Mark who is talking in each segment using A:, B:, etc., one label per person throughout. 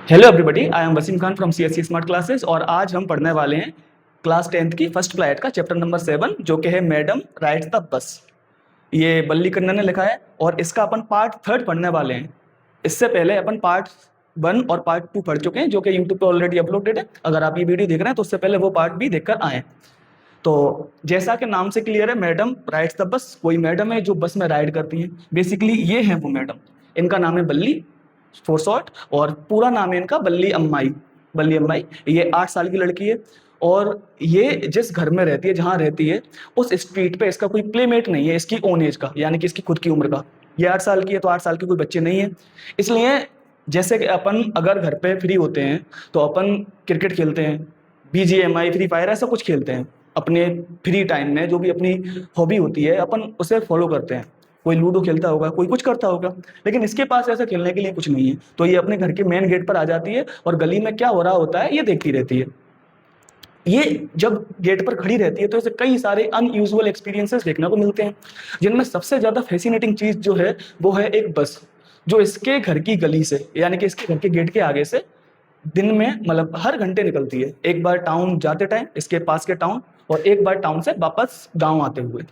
A: Hello everybody, I am Wasim Khan from CSC smart classes और आज हम पढ़ने वाले हैं क्लास 10th की फर्स्ट फ्लाइट का चैप्टर नंबर 7 जो कि है मैडम राइड्स द बस। ये बल्ली कन्ना ने लिखा है और इसका अपन पार्ट 3 पढ़ने वाले हैं। इससे पहले अपन पार्ट 1 और पार्ट 2 पढ़ चुके हैं जो कि यूट्यूब पे ऑलरेडी अपलोडेड है। अगर आप ये वीडियो देख रहे हैं तो उससे पहले वो पार्ट भी देखकर आए। तो जैसा कि नाम से क्लियर है, मैडम राइड्स द बस। कोई मैडम है जो बस में राइड करती है। बेसिकली ये है वो मैडम। इनका नाम है बल्ली फॉर शॉर्ट और पूरा नाम है इनका बल्ली अम्माई। बल्ली अम्माई ये 8 साल की लड़की है और ये जिस घर में रहती है, जहाँ रहती है, उस स्ट्रीट पे इसका कोई प्लेमेट नहीं है इसकी ओन एज का, यानी कि इसकी खुद की उम्र का। ये 8 साल की है तो 8 साल के कोई बच्चे नहीं है। इसलिए जैसे कि अपन अगर घर पे फ्री होते हैं तो अपन क्रिकेट खेलते हैं, BGMI, फ्री फायर, ऐसा कुछ खेलते हैं अपने फ्री टाइम में। जो भी अपनी हॉबी होती है अपन उसे फॉलो करते हैं। कोई लूडो खेलता होगा, कोई कुछ करता होगा, लेकिन इसके पास ऐसा खेलने के लिए कुछ नहीं है। तो ये अपने घर के मेन गेट पर आ जाती है और गली में क्या हो रहा होता है ये देखती रहती है। ये जब गेट पर खड़ी रहती है तो इसे कई सारे अनयूजुअल एक्सपीरियंसेस देखने को मिलते हैं, जिनमें सबसे ज्यादा फैसिनेटिंग चीज जो है वो है एक बस जो इसके घर की गली से, यानी कि इसके घर के गेट के आगे से दिन में मतलब हर घंटे निकलती है। एक बार टाउन जाते टाइम इसके पास के टाउन, और एक बार टाउन से वापस गांव आते हुए।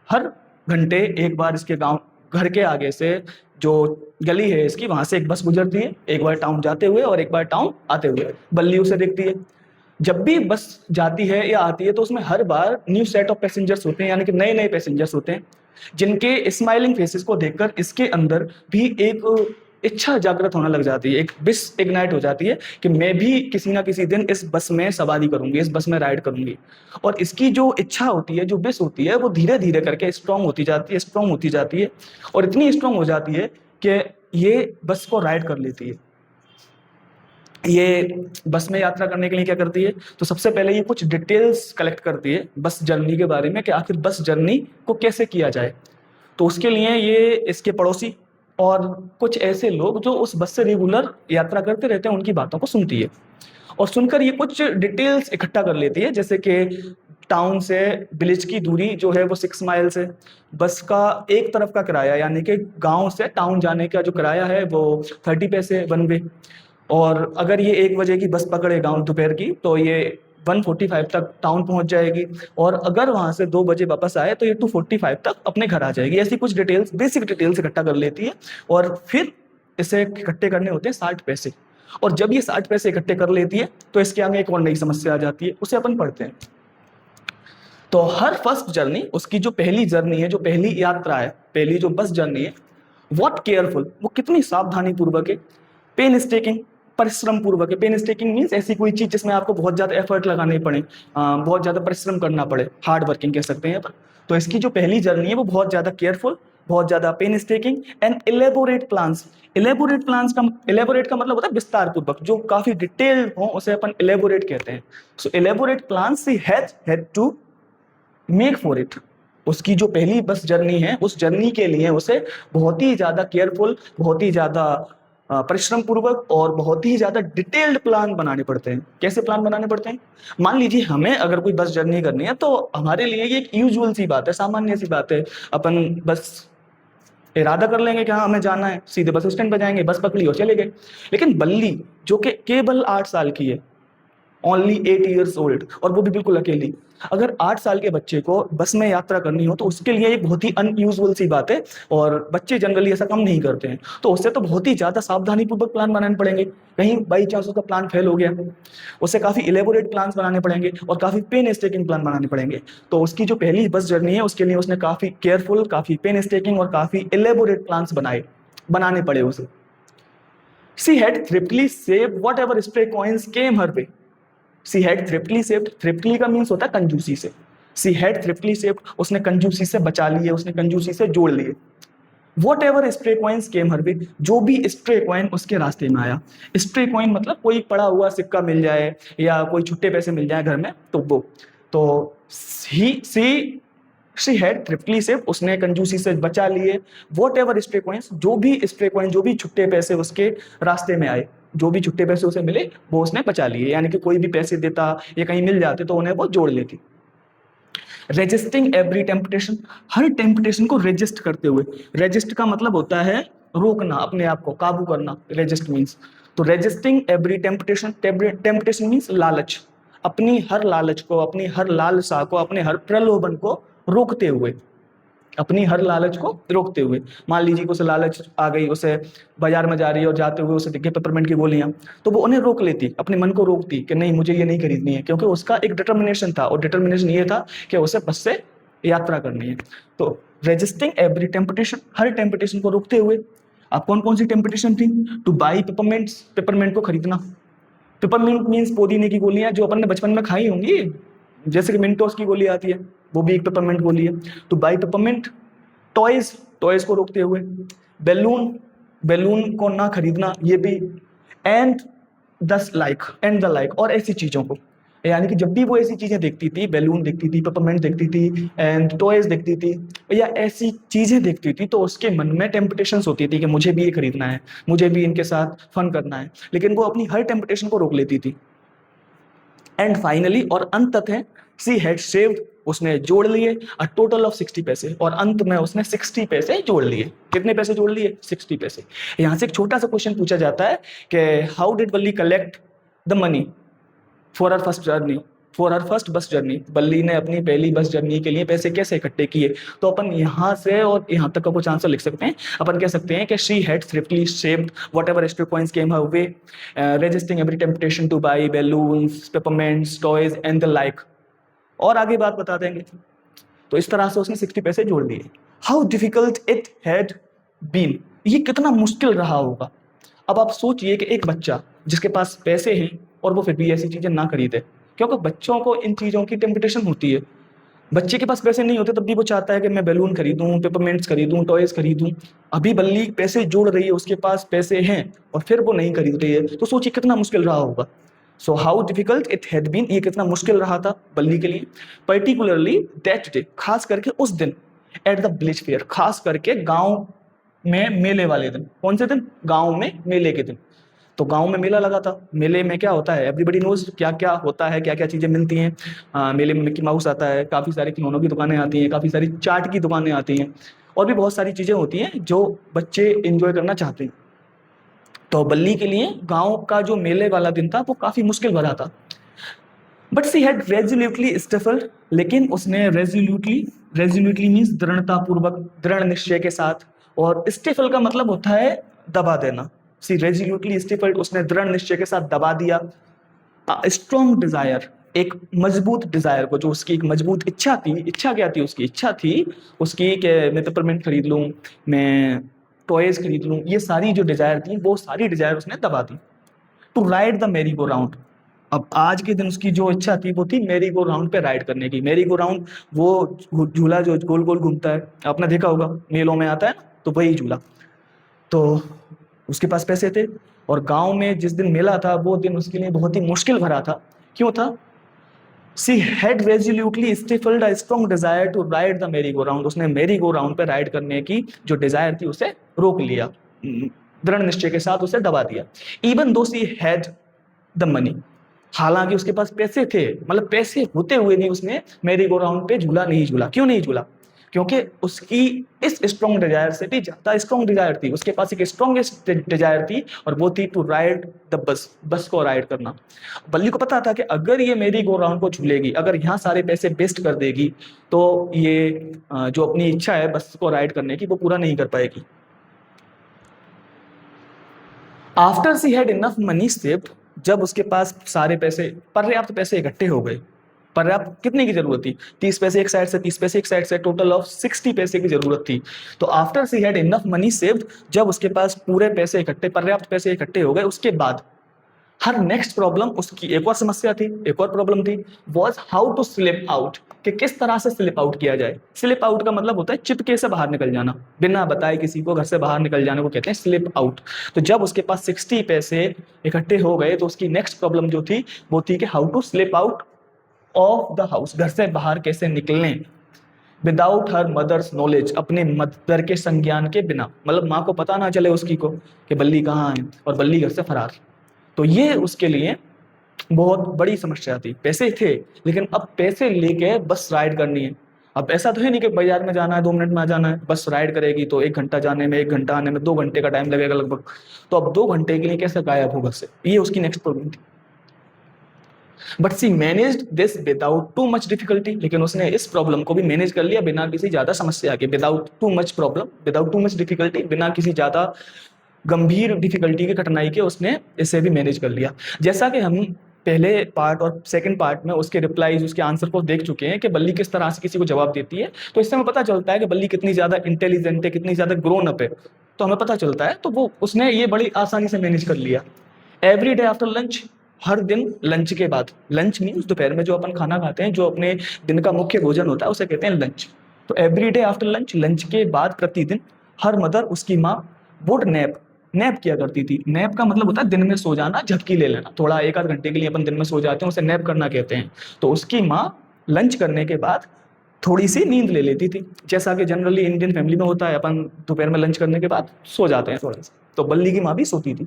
A: हर घंटे एक बार इसके गांव घर के आगे से जो गली है इसकी, वहां से एक बस गुजरती है, एक बार टाउन जाते हुए और एक बार टाउन आते हुए। बल्ली उसे देखती है। जब भी बस जाती है या आती है तो उसमें हर बार न्यू सेट ऑफ पैसेंजर्स होते हैं, यानी कि नए नए पैसेंजर्स होते हैं, जिनके स्माइलिंग फेसेस को देखकर इसके अंदर भी एक इच्छा जागृत होने लग जाती है, एक विश इग्नाइट हो जाती है कि मैं भी किसी ना किसी दिन इस बस में सवारी करूंगी, इस बस में राइड करूंगी। और इसकी जो इच्छा होती है, जो विश होती है, वो धीरे धीरे करके स्ट्रांग होती जाती है, स्ट्रांग होती जाती है और इतनी स्ट्रांग हो जाती है कि ये बस को राइड कर लेती है। ये बस में यात्रा करने के लिए क्या करती है, तो सबसे पहले ये कुछ डिटेल्स कलेक्ट करती है बस जर्नी के बारे में कि आखिर बस जर्नी को कैसे किया जाए। तो उसके लिए ये इसके पड़ोसी और कुछ ऐसे लोग जो उस बस से रेगुलर यात्रा करते रहते हैं उनकी बातों को सुनती है और सुनकर ये कुछ डिटेल्स इकट्ठा कर लेती है, जैसे कि टाउन से विलेज की दूरी जो है वो 6 माइल्स है। बस का एक तरफ का किराया, यानी कि गांव से टाउन जाने का जो किराया है वो 30 पैसे वन वे। और अगर ये 1 बजे की बस पकड़े गांव दोपहर की तो ये 1:45 तक टाउन पहुंच जाएगी, और अगर वहां से 2 बजे वापस आए तो ये 2:45 तक अपने घर आ जाएगी। ऐसी कुछ डिटेल्स, बेसिक डिटेल्स इकट्ठा कर लेती है और फिर इसे इकट्ठे करने होते हैं 60 पैसे। और जब ये 60 पैसे इकट्ठे कर लेती है तो इसके आगे एक और नई समस्या आ जाती है, उसे अपन पढ़ते हैं। तो हर फर्स्ट जर्नी, उसकी जो पहली जर्नी है, जो पहली यात्रा है, पहली जो बस जर्नी है, व्हाट केयरफुल, वो कितनी सावधानी पूर्वक है। पेन स्टेकिंग, परिश्रम पूर्वक है। पेन स्टेकिंग मीन्स ऐसी कोई चीज जिसमें आपको बहुत ज्यादा एफर्ट लगाने पड़े, बहुत ज्यादा परिश्रम करना पड़े, हार्ड वर्किंग कह सकते हैं अपन। तो इसकी जो पहली जर्नी है वो बहुत ज्यादा केयरफुल, बहुत ज्यादा painstaking and elaborate plans. Elaborate का मतलब होता है विस्तार पूर्वक, जो काफी डिटेल्ड हो उसे अपन इलेबोरेट कहते हैं। So elaborate plans she had to make for it. उसकी जो पहली बस जर्नी है, उस जर्नी के लिए उसे बहुत ही ज्यादा केयरफुल, बहुत ही ज्यादा परिश्रम पूर्वक और बहुत ही ज्यादा डिटेल्ड प्लान बनाने पड़ते हैं। कैसे प्लान बनाने पड़ते हैं? मान लीजिए हमें अगर कोई बस जर्नी करनी है तो हमारे लिए ये एक यूजुअल सी बात है, सामान्य सी बात है। अपन बस इरादा कर लेंगे कि हाँ हमें जाना है, सीधे बस स्टैंड पर जाएंगे, बस पकड़ी और चले गए। लेकिन बल्ली जो कि केवल 8 साल की है, ओनली 8 ईयर्स ओल्ड, और वो भी बिल्कुल अकेली, अगर 8 साल के बच्चे को बस में यात्रा करनी हो तो उसके लिए एक बहुत ही अनयूजुअल सी बात है। और बच्चे जनरली ऐसा कम नहीं करते हैं, तो उससे तो बहुत ही ज्यादा सावधानी पूर्वक प्लान बनाने पड़ेंगे। कहीं बाई चांस उसका प्लान फेल हो गया, उसे काफी इलेबोरेट प्लान बनाने पड़ेंगे और काफी पेन स्टेकिंग प्लान बनाने पड़ेंगे। तो उसकी जो पहली बस जर्नी है उसके लिए उसने काफी केयरफुल, काफी पेन स्टेकिंग और काफी इलेबोरेट प्लान बनाने पड़े उसे। She had thriftily saved whatever stray coins came her way. She had thriftily saved, thriftily का मीन्स होता है कंजूसी से। सी हैड थ्रिफ्टली सेव्ड, उसने कंजूसी से बचा लिए, उसने कंजूसी से जोड़ लिए। What ever stray coins came her वे, जो भी स्ट्रे कॉइन उसके रास्ते में आया। स्ट्रे कॉइन मतलब कोई पड़ा हुआ सिक्का मिल जाए या कोई छुट्टे पैसे मिल जाए घर में, तो वो। तो शी हैड थ्रिफ्टली सेव्ड, उसने कंजूसी से बचा लिए। वॉट एवर स्ट्रे कॉइन्स, जो भी स्ट्रे कॉइन, जो भी छुट्टे पैसे उसके रास्ते में आए, जो भी छुट्टे पैसे उसे मिले वो उसने बचा लिए। यानी कि कोई भी पैसे देता या कहीं मिल जाते तो उन्हें वो जोड़ लेती। रेजिस्टिंग एवरी टेम्पटेशन, हर टेम्पटेशन को रेजिस्ट करते हुए। रेजिस्ट का मतलब होता है रोकना, अपने आप को काबू करना, रेजिस्ट मीन्स। तो resisting every temptation, temptation means लालच, अपनी हर लालच को, अपनी हर लालसा को, अपने हर प्रलोभन को रोकते हुए, अपनी हर लालच को रोकते हुए। मान लीजिए कि उसे लालच आ गई, उसे बाजार में जा रही है और जाते हुए उसे दिखे पेपरमेंट की गोलियां, तो वो उन्हें रोक लेती, अपने मन को रोकती कि नहीं मुझे ये नहीं खरीदनी है, क्योंकि उसका एक डिटर्मिनेशन था, और डिटर्मिनेशन ये था कि उसे बस से यात्रा करनी है। तो रेजिस्टिंग एवरी टेम्पटेशन, हर टेम्पटेशन को रोकते हुए। अब कौन कौन सी टेम्पटेशन थी? टू बाई पेपरमेंट्स, पेपरमेंट को खरीदना। पेपरमिंट मीन्स पुदीने की गोलियां जो अपन ने बचपन में खाई होंगी, जैसे कि मिंटोस की गोली आती है, वो भी एक पेपरमिंट गोली है। Two by peppermint. Toys, toys को रोकते हुए। बैलून, बैलून को ना खरीदना, ये भी। एंड दस लाइक, एंड द लाइक, और ऐसी चीजों को, यानी कि जब भी वो ऐसी चीजें देखती थी, बैलून देखती थी, पेपरमिंट देखती थी, एंड टॉयज देखती थी, या ऐसी चीजें देखती थी, तो उसके मन में टेम्पटेशंस होती थी कि मुझे भी ये खरीदना है, मुझे भी इनके साथ फन करना है, लेकिन वो अपनी हर टेम्पटेशन को रोक लेती थी। एंड फाइनली, और अंततः, सी हैड सेव्ड, उसने जोड़ लिए अ टोटल ऑफ 60 पैसे, और अंत में उसने 60 पैसे जोड़ लिए। कितने पैसे जोड़ लिए? 60 पैसे। यहां से एक छोटा सा क्वेश्चन पूछा जाता है कि how did Valli collect the money for our first journey, for our first bus journey. Balli ने अपनी पहली बस जर्नी के लिए पैसे कैसे इकट्ठे किए? तो अपन यहाँ से और यहाँ तक का कुछ आंसर लिख सकते हैं। अपन कह सकते हैं कि she had thriftily saved whatever extra coins came her way, resisting every temptation to buy balloons, peppermints, toys and the like। और आगे बात बता देंगे। तो इस तरह से उसने 60 पैसे जोड़ दिए। How difficult it had been, ये कितना मुश्किल रहा होगा। अब आप सोचिए कि एक बच्चा जिसके पास पैसे हैं और वो फिर भी ऐसी चीजें ना खरीदे, क्योंकि बच्चों को इन चीजों की टेम्पटेशन होती है। बच्चे के पास पैसे नहीं होते तब भी वो चाहता है कि मैं बैलून खरीदूं, पेपरमिंट्स खरीदूं, टॉयज खरीदूं। अभी बल्ली पैसे जोड़ रही है, उसके पास पैसे हैं और फिर वो नहीं खरीद रही है, तो सोचिए कितना मुश्किल रहा होगा। So how difficult it had been, ये कितना मुश्किल रहा था बल्ली के लिए। पर्टिकुलरली दैट डे, खास करके उस दिन। एट द विलेज फेयर, खास करके गांव में मेले वाले दिन। कौन से दिन? गांव में मेले के दिन। तो गांव में मेला लगा था। मेले में क्या होता है? एवरीबडी नोज क्या क्या होता है, क्या क्या चीजें मिलती हैं। मेले में मिक्की माउस आता है, काफी सारी खिलौनों की दुकानें आती हैं, काफी सारी चाट की दुकानें आती हैं, और भी बहुत सारी चीजें होती हैं जो बच्चे एंजॉय करना चाहते हैं। तो बल्ली के लिए गांव का जो मेले वाला दिन था वो काफी मुश्किल भरा था। बट सी हैड रेजोल्यूटली स्टिफल्ड, लेकिन उसने रेजोल्यूटली मीन्स दृढ़ता पूर्वक, दृढ़ निश्चय के साथ, और स्टिफल का मतलब होता है दबा देना। सी रेजोल्यूटली स्टिफल्ड, उसने दृढ़ निश्चय के साथ दबा दिया। स्ट्रॉन्ग डिजायर, एक मजबूत डिजायर को, जो उसकी एक मजबूत इच्छा थी। इच्छा क्या थी? उसकी इच्छा थी उसकी कि मैं पेपरमिंट खरीद लूं, मैं टॉयज खरीद लूं, ये सारी जो डिजायर थी वो सारी डिजायर उसने दबा दी। To ride the merry go round, अब आज के दिन उसकी जो इच्छा थी वो थी मेरी गो राउंड पे राइड करने की। मेरी गो राउंड वो झूला जो गोल गोल घूमता है, आपने देखा होगा मेलों में आता है, तो वही झूला। तो उसके पास पैसे थे, और गांव में जिस दिन मेला था वो दिन उसके लिए बहुत ही मुश्किल भरा था। क्यों था? She had resolutely stifled a strong desire to ride the merry go round, उसने मेरी गो राउंड पे राइड करने की जो डिजायर थी उसे रोक लिया, दृढ़ निश्चय के साथ उसे दबा दिया। Even though she had the money, हालांकि उसके पास पैसे थे, मतलब पैसे होते हुए नहीं उसने मेरी गो राउंड पे झूला नहीं झूला। क्यों नहीं झूला? क्योंकि उसकी इस स्ट्रॉन्ग डिजायर से भी ज्यादा स्ट्रॉन्ग डिजायर थी, उसके पास एक स्ट्रॉन्गेस्ट डिजायर थी, और वो थी टू राइड द बस, बस को राइड करना। बल्ली को पता था कि अगर ये मेरी गो राउंड को झूलेगी, अगर यहाँ सारे पैसे वेस्ट कर देगी, तो ये जो अपनी इच्छा है बस को राइड करने की वो पूरा नहीं कर पाएगी। After she had enough money saved, जब उसके पास सारे पैसे, पर्याप्त पैसे इकट्ठे हो गए। पर्याप्त कितने की जरूरत थी? 30 पैसे एक साइड से, 30 पैसे एक साइड से, टोटल ऑफ 60 पैसे की जरूरत थी। तो after she had enough money saved, जब उसके पास पूरे पैसे इकट्ठे, पर्याप्त पैसे इकट्ठे हो गए, उसके बाद हर नेक्स्ट प्रॉब्लम, उसकी एक और समस्या थी, एक और प्रॉब्लम थी, was how to slip out, कि किस तरह से स्लिप आउट किया जाए। स्लिप आउट का मतलब होता है चिपके से बाहर निकल जाना, बिना बताए किसी को घर से बाहर निकल जाने को कहते हैं स्लिप आउट। तो जब उसके पास 60 पैसे इकट्ठे हो गए तो उसकी नेक्स्ट प्रॉब्लम जो थी वो थी कि how to slip out of the house, घर से बाहर कैसे निकलें, विदाउट हर मदर्स नॉलेज, अपने मदर के संज्ञान के बिना, मतलब माँ को पता ना चले उसकी को कि बल्ली कहाँ है और बल्ली घर से फरार। तो ये उसके लिए बहुत बड़ी समस्या थी। पैसे थे लेकिन अब पैसे लेके बस राइड करनी है, अब ऐसा तो है नहीं कि बाजार में जाना है 2 मिनट में आ जाना है, बस राइड करेगी तो 1 घंटा जाने में, 1 घंटा आने में, 2 घंटे का टाइम लगेगा लगभग। तो अब 2 घंटे के लिए कैसे गायब हो घर से, ये उसकी नेक्स्ट प्रॉब्लम थी। But she managed this without too much difficulty, लेकिन उसने इस प्रॉब्लम को भी मैनेज कर लिया बिना किसी ज्यादा समस्या के, without too much problem, without too much difficulty, बिना किसी ज्यादा गंभीर डिफिकल्टी के, कठिनाई के, उसने इसे भी मैनेज कर लिया। जैसा कि हम पहले पार्ट और सेकंड पार्ट में उसके रिप्लाईज, उसके आंसर को देख चुके हैं कि बल्ली किस तरह से किसी को जवाब देती है, तो इससे हमें पता चलता है कि बल्ली कितनी ज्यादा इंटेलिजेंट है, कितनी ज्यादा ग्रोन अप है, तो हमें पता चलता है। तो वो उसने ये बड़ी आसानी से मैनेज कर लिया। एवरी डे आफ्टर लंच, हर दिन लंच के बाद, लंच मीन्स दोपहर में जो अपन खाना खाते हैं, जो अपने दिन का मुख्य भोजन होता है उसे कहते हैं लंच। तो every day after lunch, lunch के बाद प्रतिदिन, हर मदर, उसकी माँ, वुड नैप, नैप किया करती थी। नैप का मतलब होता है दिन में सो जाना, झपकी ले लेना, थोड़ा 1 आध घंटे के लिए अपन दिन में सो जाते हैं, उसे नैप करना कहते हैं। तो उसकी माँ लंच करने के बाद थोड़ी सी नींद ले लेती थी, जैसा कि जनरली इंडियन फैमिली में होता है, अपन दोपहर में लंच करने के बाद सो जाते हैं थोड़ा सा। तो बल्ली की माँ भी सोती थी।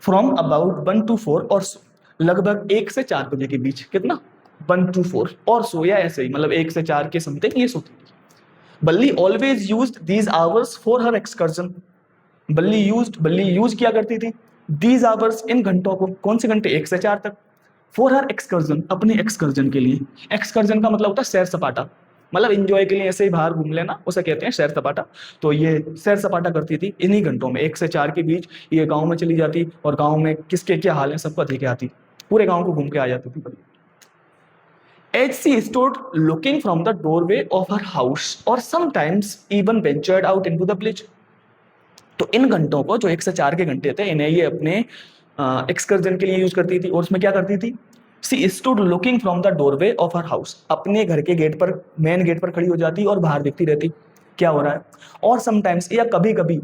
A: फ्रॉम अबाउट 1 to 4 और सो, लगभग 1 से 4 बजे के बीच, कितना 1 to 4 और सो, या ऐसे ही मतलब 1 से 4 के समथिंग ये सोती थी। बल्ली always used these hours for her excursion, बल्ली यूज किया करती थी दीज आवर्स, इन घंटों को, कौन से घंटे, 1 से 4 तक, फॉर हर एक्सकर्जन, अपने एक्सकर्जन के लिए। एक्सकर्जन का मतलब होता है सैर सपाटा, मतलब इंजॉय के लिए ऐसे ही बाहर घूम लेना, उसे कहते हैं सैर सपाटा। तो ये सैर सपाटा करती थी इन्हीं घंटों में, 1 से 4 के बीच ये गांव में चली जाती और गांव में किसके क्या हाल है सबको देख के आती, पूरे गांव को घूम के आ जाती थी। As she stood looking from the doorway of her house, or sometimes even ventured out into the village, तो इन घंटों को, जो 1 से 4 के घंटे थे, इन्हें ये अपने एक्सकर्जन के लिए यूज करती थी। और उसमें क्या करती थी, सी stood looking from the doorway of her house, अपने घर के गेट पर, मेन गेट पर खड़ी हो जाती और बाहर देखती रहती क्या हो रहा है। और समटाइम्स, या कभी कभी,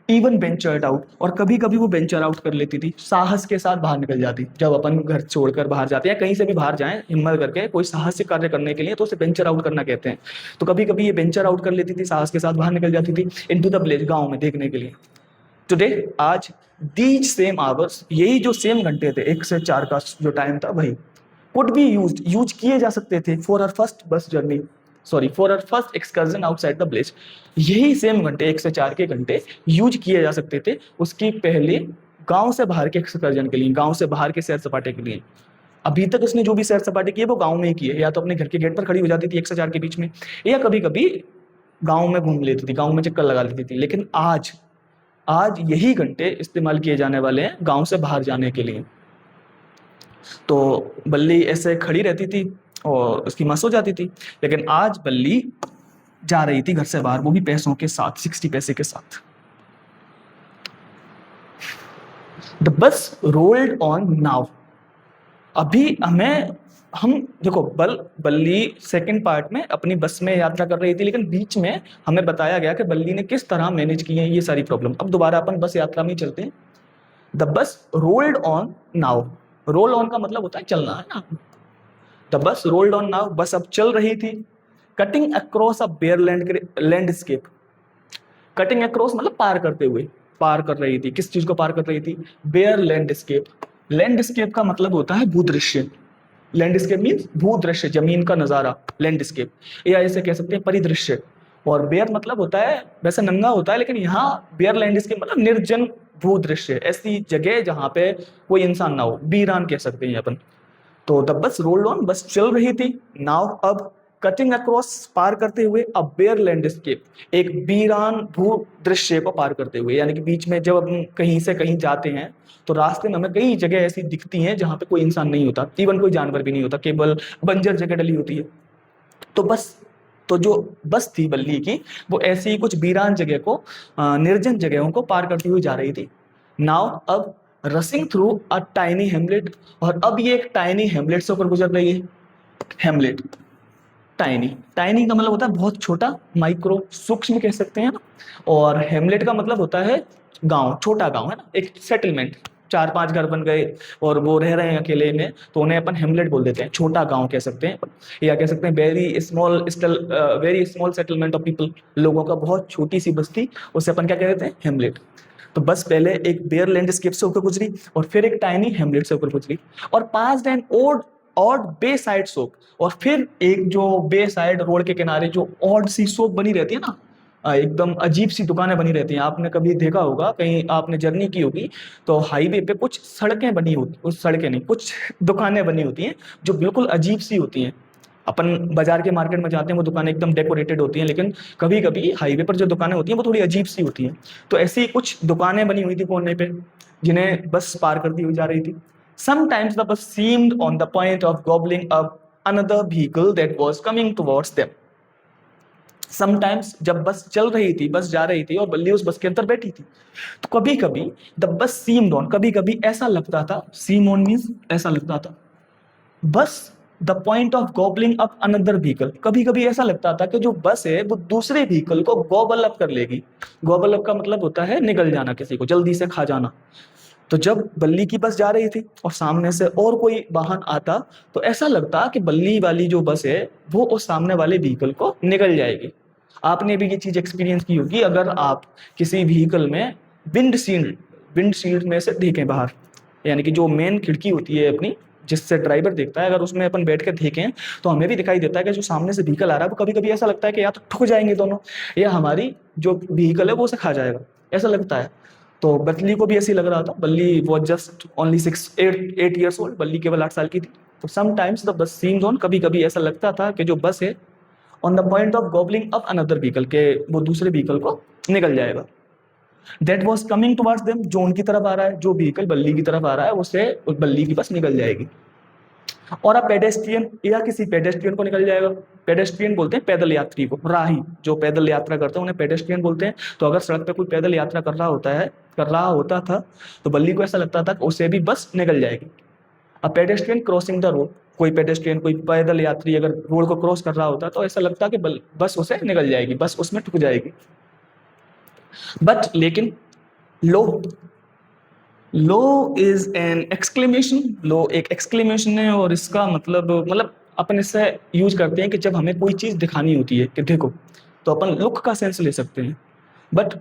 A: इवन वेंचर्ड आउट, और कभी कभी वो वेंचर आउट कर लेती थी, साहस के साथ बाहर निकल जाती। जब अपन घर छोड़कर बाहर जाते हैं, कहीं से भी बाहर जाएं हिम्मत करके कोई साहस्य कार्य करने के लिए, तो उसे वेंचर आउट करना कहते हैं। तो कभी कभी ये वेंचर आउट कर लेती थी, साहस के साथ बाहर निकल जाती थी इनटू द विलेज, गांव में देखने के लिए। टुडे, आज, दीज सेम आवर्स, यही जो सेम घंटे थे, 1 से 4 का जो टाइम था, वही कुड बी यूज किए जा सकते थे for her first bus journey, sorry for her first excursion outside the village. यही सेम घंटे, 1 से 4 के घंटे यूज किए जा सकते थे उसकी पहले गांव से बाहर के एक्सकर्जन के लिए, गांव से बाहर के सैर सपाटे के लिए। अभी तक उसने जो भी सैर सपाटे किए वो गांव में ही किए, या तो अपने घर के गेट पर खड़ी हो जाती थी 1 से 4 के बीच में, या कभी कभी गांव में घूम लेती थी, गांव में चक्कर लगा लेती थी। लेकिन आज, आज यही घंटे इस्तेमाल किए जाने वाले हैं गांव से बाहर जाने के लिए। तो बल्ली ऐसे खड़ी रहती थी और उसकी मां सो जाती थी, लेकिन आज बल्ली जा रही थी घर से बाहर, वो भी पैसों के साथ, 60 पैसे के साथ। The bus rolled on now, अभी हम देखो, बल्ली सेकंड पार्ट में अपनी बस में यात्रा कर रही थी, लेकिन बीच में हमें बताया गया कि बल्ली ने किस तरह मैनेज की है ये सारी प्रॉब्लम। अब दोबारा अपन बस यात्रा में चलते हैं। The bus rolled on now, roll on का मतलब होता है चलना, है ना। The bus rolled on now, बस अब चल रही थी। Cutting across a bare landscape, cutting across मतलब पार करते हुए, पार कर रही थी, किस चीज को पार कर रही थी, बेयर लैंडस्केप। लैंडस्केप का मतलब होता है भूदृश्य, लैंडस्केप मीन्स भूदृश्य, जमीन का नजारा, लैंडस्केप, या ऐसे कह सकते हैं परिदृश्य। और बेयर मतलब होता है, वैसे नंगा होता है, लेकिन यहाँ बेयर लैंडस्केप मतलब निर्जन भूदृश्य, ऐसी जगह जहाँ पे कोई इंसान ना हो, वीरान कह सकते हैं अपन। तो द बस रोल्ड ऑन, बस चल रही थी। नाउ, अब, कटिंग अक्रॉस, पार करते हुए, अब बेयर लैंडस्केप, एक वीरान भू दृश्य को पार करते हुए, यानी कि बीच में जब हम कहीं से कहीं जाते हैं तो रास्ते में हमें कई जगह ऐसी दिखती हैं जहाँ पे कोई इंसान नहीं होता, इवन कोई जानवर भी नहीं होता, केवल बंजर जगह डली होती है। तो बस, तो जो बस थी बल्ली की, वो ऐसी ही कुछ वीरान जगह को, निर्जन जगहों को पार करती हुई जा रही थी। नाउ, अब, रसिंग थ्रू अ टाइनी हेमलेट, और अब ये एक टाइनी हेमलेट से होकर गुजर रही है। हेमलेट, टाइनी, टाइनी का मतलब होता है बहुत छोटा, माइक्रो, सूक्ष्म कह सकते हैं ना। और हेमलेट का मतलब होता है गांव, छोटा गांव, है ना, एक सेटलमेंट, 4-5 घर बन गए और वो रह रहे हैं अकेले में, तो उन्हें अपन हेमलेट बोल देते हैं, छोटा गांव कह सकते हैं, या कह सकते हैं very small settlement of people, लोगों का बहुत छोटी सी बस्ती, उसे अपन क्या कह देते हैं, हेमलेट। तो बस पहले एक बेयर लैंडस्केप से होकर गुजरी और फिर एक टाइनी हेमलेट से होकर गुजरी, और pass an old odd bay side soap, और फिर एक जो बे साइड रोड के किनारे जो ऑड सी सोप बनी रहती है ना, एकदम अजीब सी दुकानें बनी रहती हैं। आपने कभी देखा होगा, कहीं आपने जर्नी की होगी, तो हाईवे पे कुछ सड़कें बनी होती, कुछ सड़कें नहीं, कुछ दुकानें बनी होती हैं जो बिल्कुल अजीब सी होती हैं। अपन बाजार के मार्केट में जाते हैं, वो दुकानें एकदम डेकोरेटेड होती हैं, लेकिन कभी कभी हाईवे पर जो दुकानें होती हैं वो थोड़ी अजीब सी होती हैं। तो ऐसी कुछ दुकानें बनी हुई थी कोने पे, जिन्हें बस पार करती हुई जा रही थी। Sometimes the bus seemed on the point of gobbling up another vehicle that was coming towards them. Sometimes जब बस चल रही थी, बस जा रही थी और बल्ली उस बस के अंदर बैठी थी, तो कभी कभी द बस सीम्ड ऑन, कभी कभी ऐसा लगता था, सीम ऑन मीन्स ऐसा लगता था, bus the point of gobbling up another vehicle, कभी कभी ऐसा लगता था कि जो बस है वो दूसरे व्हीकल को गॉबल अप कर लेगी। गॉबल अप का मतलब होता है निगल जाना, किसी को जल्दी से खा जाना। तो जब बल्ली की बस जा रही थी और सामने से और कोई वाहन आता, तो ऐसा लगता कि बल्ली वाली जो बस है वो उस सामने वाले व्हीकल को निगल जाएगी। आपने भी ये चीज एक्सपीरियंस की होगी, अगर आप किसी व्हीकल में विंड शील्ड में से देखें बाहर, यानी कि जो मेन खिड़की होती है अपनी, जिससे ड्राइवर देखता है, अगर उसमें अपन बैठ के देखें तो हमें भी दिखाई देता है कि जो सामने से व्हीकल आ रहा है वो कभी कभी ऐसा लगता है कि या तो ठुक जाएंगे दोनों, या हमारी जो व्हीकल है वो उसे खा जाएगा, ऐसा लगता है। तो बल्ली को भी ऐसे लग रहा था। बल्ली was just only 8 years old, बल्ली केवल 8 साल की थी। तो sometimes the bus seems on, कभी कभी ऐसा लगता था कि जो बस है on the point of gobbling up another vehicle, के वो दूसरे व्हीकल को निकल जाएगा। That was coming towards them, जो उनकी तरफ आ रहा है, जो व्हीकल बल्ली की तरफ आ रहा है उससे बल्ली की बस निकल जाएगी। और अब पेडेस्ट्रियन, या किसी पेडेस्ट्रियन को निकल जाएगा। पेडेस्ट्रियन बोलते हैं पैदल यात्री को, राही जो पैदल यात्रा करते हैं उन्हें पेडेस्ट्रियन बोलते हैं। तो अगर सड़क पे कोई पैदल यात्रा कर रहा होता था, तो बल्ली को ऐसा लगता था कि उसे भी बस निकल जाएगी। अब पेडेस्ट्रियन क्रॉसिंग द रोड, कोई पेडेस्ट्रियन, कोई पैदल यात्री अगर रोड को क्रॉस कर रहा होता तो ऐसा लगता कि बस उसे निकल जाएगी, बस उसमें ठुक जाएगी। बट लेकिन लो, लो इज एन एक्सक्लेमेशन, लो एक एक्सक्लेमेशन है, और इसका मतलब अपन इससे यूज करते हैं कि जब हमें कोई चीज दिखानी होती है कि देखो, तो अपन लुक का सेंस ले सकते हैं। बट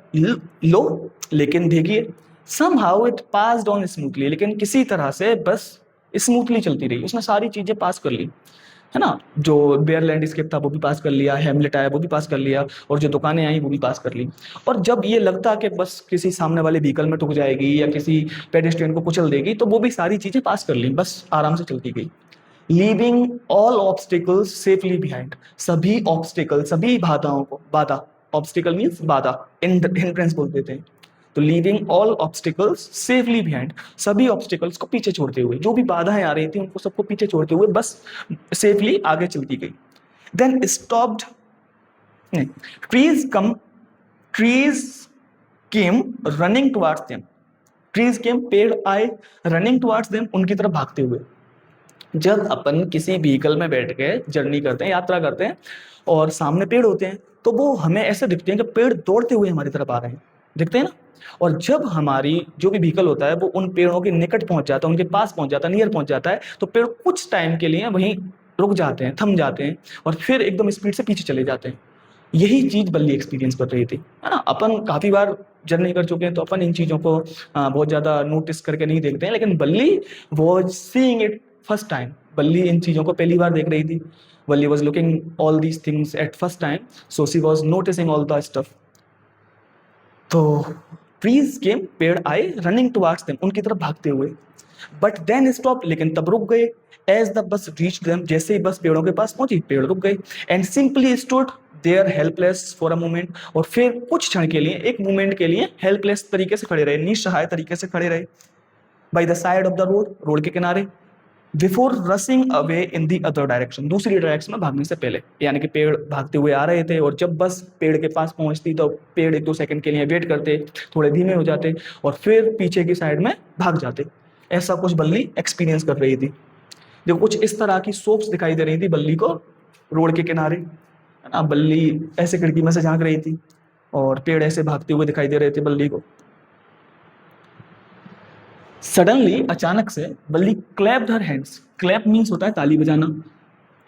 A: लो, लेकिन देखिए, somehow it passed on smoothly, लेकिन किसी तरह से बस स्मूथली चलती रही, उसने सारी चीजें पास कर ली, है ना। जो बेयर लैंडस्केप था वो भी पास कर लिया, हेमलेट आया वो भी पास कर लिया, और जो दुकानें आई वो भी पास कर ली। और जब ये लगता कि बस किसी सामने वाले व्हीकल में ठुक जाएगी या किसी पेडेस्ट्रियन को कुचल देगी, तो वो भी सारी चीजें पास कर ली, बस आराम से चलती गई। Leaving all obstacles safely behind, सभी ऑब्स्टिकल, सभी बाधाओं को, बाधा, ऑब्स्टिकल मीन्स बाधा, हिंड्रेंस बोल देते हैं। तो leaving all obstacles safely behind, सभी ऑब्स्टिकल्स को पीछे छोड़ते हुए, जो भी बाधाएं आ रही थी उनको सबको पीछे छोड़ते हुए बस सेफली आगे चलती गई। Then stopped, trees came running towards them, trees came, पेड़ आए, रनिंग टुवर्ड्स देम, उनकी तरफ भागते हुए। जब अपन किसी व्हीकल में बैठ के जर्नी करते हैं, यात्रा करते हैं, और सामने पेड़ होते हैं, तो वो हमें ऐसे दिखते हैं कि पेड़ दौड़ते हुए हमारी तरफ आ रहे हैं, दिखते हैं ना। और जब हमारी जो भी व्हीकल होता है वो उन पेड़ों के निकट पहुंच जाता है, उनके पास पहुंच जाता है, नियर पहुंच जाता है, तो पेड़ कुछ टाइम के लिए वहीं रुक जाते हैं, थम जाते हैं, और फिर एकदम स्पीड से पीछे चले जाते हैं। यही चीज बल्ली एक्सपीरियंस कर रही थी, है ना। अपन काफी बार जर्नी कर चुके हैं, तो अपन इन चीजों को बहुत ज्यादा नोटिस करके नहीं देखते हैं, लेकिन बल्ली was seeing it first time, बल्ली इन चीजों को पहली बार देख रही थी। बल्ली was looking all these things at first time, so she was noticing all the stuff. तो ट्रीज केम, पेड़ आए, रनिंग टुवर्ड्स देम, उनकी तरफ भागते हुए। बट देन स्टॉप, लेकिन तब रुक गए। As the bus reach them, जैसे ही बस पेड़ों के पास पहुंची, पेड़ रुक गए। And simply stood there helpless for a moment, और फिर कुछ क्षण के लिए, एक मोमेंट के लिए हेल्पलेस तरीके से खड़े रहे, निस्सहाय तरीके से खड़े रहे। By the side of the road, road के किनारे। Before रसिंग away in the other direction, दूसरी डायरेक्शन में भागने से पहले, यानी कि पेड़ भागते हुए आ रहे थे, और जब बस पेड़ के पास पहुंचती तो पेड़ 1-2 सेकंड के लिए वेट करते, थोड़े धीमे हो जाते, और फिर पीछे की साइड में भाग जाते। ऐसा कुछ बल्ली एक्सपीरियंस कर रही थी। देखो, कुछ इस तरह की सोप्स दिखाई दे रही थी बल्ली को रोड के किनारे, है ना। बल्ली ऐसे खिड़की में से झांक रही थी, और पेड़ ऐसे भागते हुए दिखाई दे रहे थे बल्ली को। सडनली, अचानक से, बल्ली clapped her hands, clap means होता है ताली बजाना,